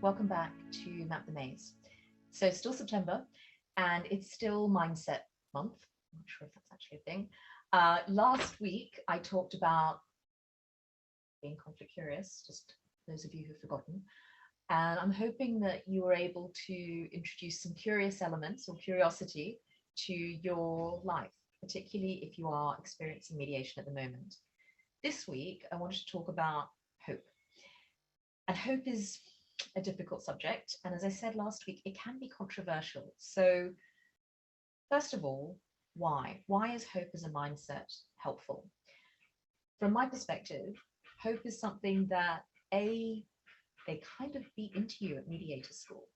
welcome back to Map the Maze. So it's still September and it's still Mindset Month. I'm not sure if that's actually a thing. Last week, I talked about being conflict curious, just those of you who've forgotten. And I'm hoping that you were able to introduce some curious elements or curiosity to your life, particularly if you are experiencing mediation at the moment. This week, I wanted to talk about hope. And hope is a difficult subject. And as I said last week, it can be controversial. So first of all, why? Why is hope as a mindset helpful? From my perspective, hope is something that they kind of beat into you at mediator school.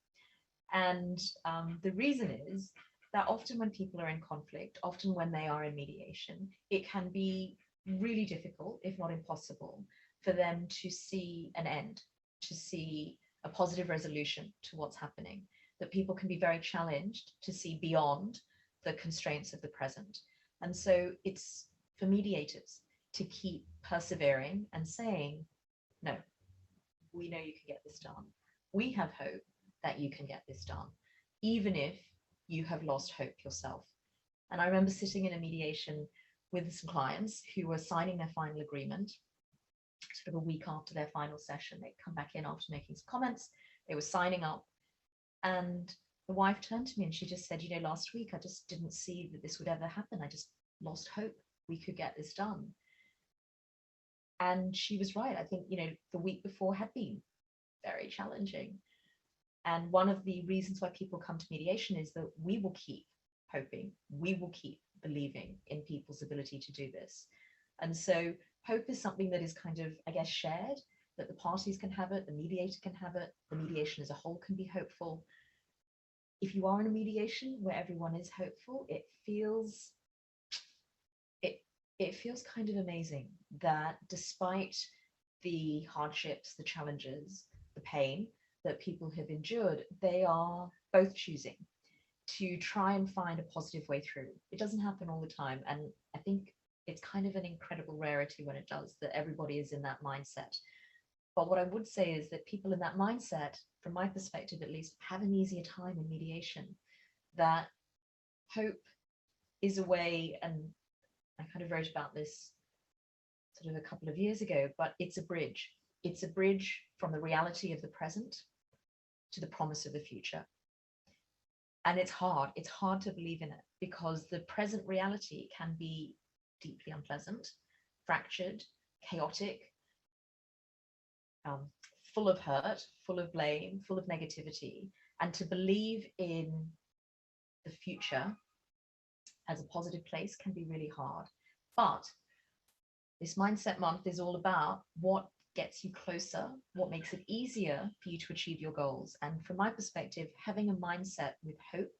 And the reason is that often when people are in conflict, often when they are in mediation, it can be really difficult, if not impossible, for them to see an end, to see a positive resolution to what's happening, that people can be very challenged to see beyond the constraints of the present. And so it's for mediators to keep persevering and saying, no, we know you can get this done. We have hope that you can get this done, even if you have lost hope yourself. And I remember sitting in a mediation with some clients who were signing their final agreement sort of a week after their final session. They'd come back in after making some comments, they were signing up, and the wife turned to me and she just said, last week I just didn't see that this would ever happen. I just lost hope we could get this done. And she was right. I think, the week before had been very challenging. And one of the reasons why people come to mediation is that we will keep hoping, we will keep believing in people's ability to do this. And so hope is something that is kind of, I guess, shared, that the parties can have it, the mediator can have it, the mediation as a whole can be hopeful. If you are in a mediation where everyone is hopeful, it feels kind of amazing that despite the hardships, the challenges, the pain that people have endured, they are both choosing to try and find a positive way through. It doesn't happen all the time. And I think it's kind of an incredible rarity when it does, that everybody is in that mindset. But what I would say is that people in that mindset, from my perspective at least, have an easier time in mediation. That hope is a way, and I kind of wrote about this sort of a couple of years ago, but it's a bridge. It's a bridge from the reality of the present to the promise of the future. And it's hard to believe in it, because the present reality can be deeply unpleasant, fractured, chaotic, full of hurt, full of blame, full of negativity. And to believe in the future as a positive place can be really hard. But this Mindset Month is all about what gets you closer, what makes it easier for you to achieve your goals. And from my perspective, having a mindset with hope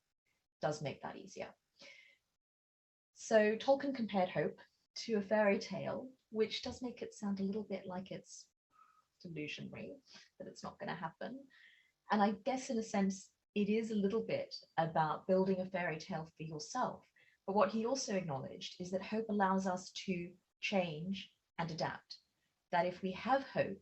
does make that easier. So Tolkien compared hope to a fairy tale, which does make it sound a little bit like it's delusionary, that it's not going to happen. And I guess in a sense, it is a little bit about building a fairy tale for yourself. But what he also acknowledged is that hope allows us to change and adapt. That if we have hope,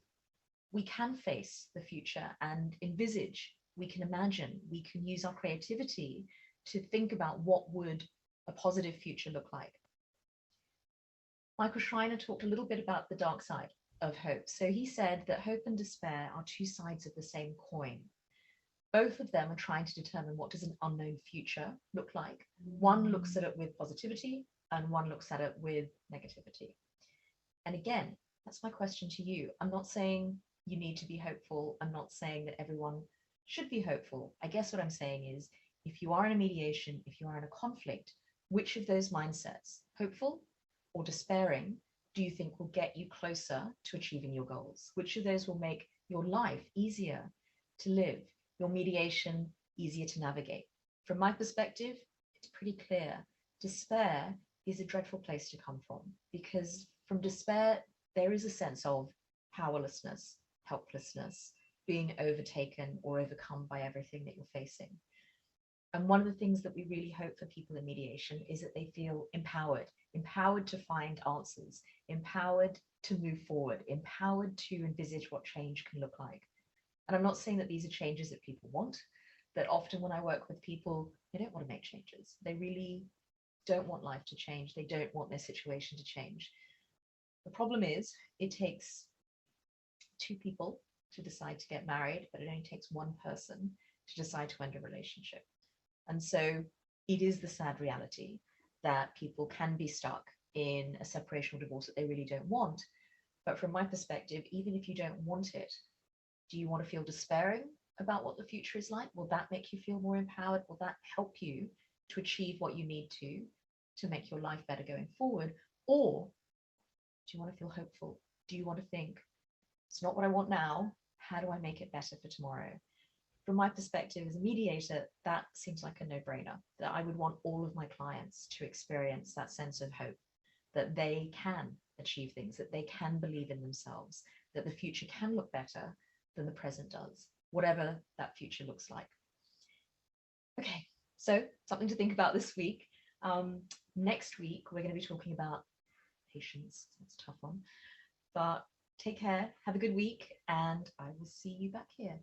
we can face the future and envisage, we can imagine, we can use our creativity to think about what would a positive future look like. Michael Schreiner talked a little bit about the dark side of hope. So he said that hope and despair are two sides of the same coin. Both of them are trying to determine what does an unknown future look like. One looks at it with positivity and one looks at it with negativity. And again, that's my question to you. I'm not saying you need to be hopeful. I'm not saying that everyone should be hopeful. I guess what I'm saying is, if you are in a mediation, if you are in a conflict, which of those mindsets, hopeful or despairing, do you think will get you closer to achieving your goals? Which of those will make your life easier to live, your mediation easier to navigate? From my perspective, it's pretty clear. Despair is a dreadful place to come from, because from despair, there is a sense of powerlessness, helplessness, being overtaken or overcome by everything that you're facing. And one of the things that we really hope for people in mediation is that they feel empowered to find answers, empowered to move forward, empowered to envisage what change can look like. And I'm not saying that these are changes that people want, but often when I work with people, they don't want to make changes. They really don't want life to change. They don't want their situation to change. The problem is it takes two people to decide to get married, but it only takes one person to decide to end a relationship. And so it is the sad reality that people can be stuck in a separation or divorce that they really don't want. But from my perspective, even if you don't want it, do you want to feel despairing about what the future is like? Will that make you feel more empowered? Will that help you to achieve what you need to make your life better going forward? Or do you want to feel hopeful? Do you want to think, it's not what I want now, how do I make it better for tomorrow? From my perspective as a mediator, that seems like a no-brainer, that I would want all of my clients to experience that sense of hope, that they can achieve things, that they can believe in themselves, that the future can look better than the present does, whatever that future looks like. Okay, so something to think about this week. Next week, we're going to be talking about patience. That's a tough one, but take care, have a good week, and I will see you back here.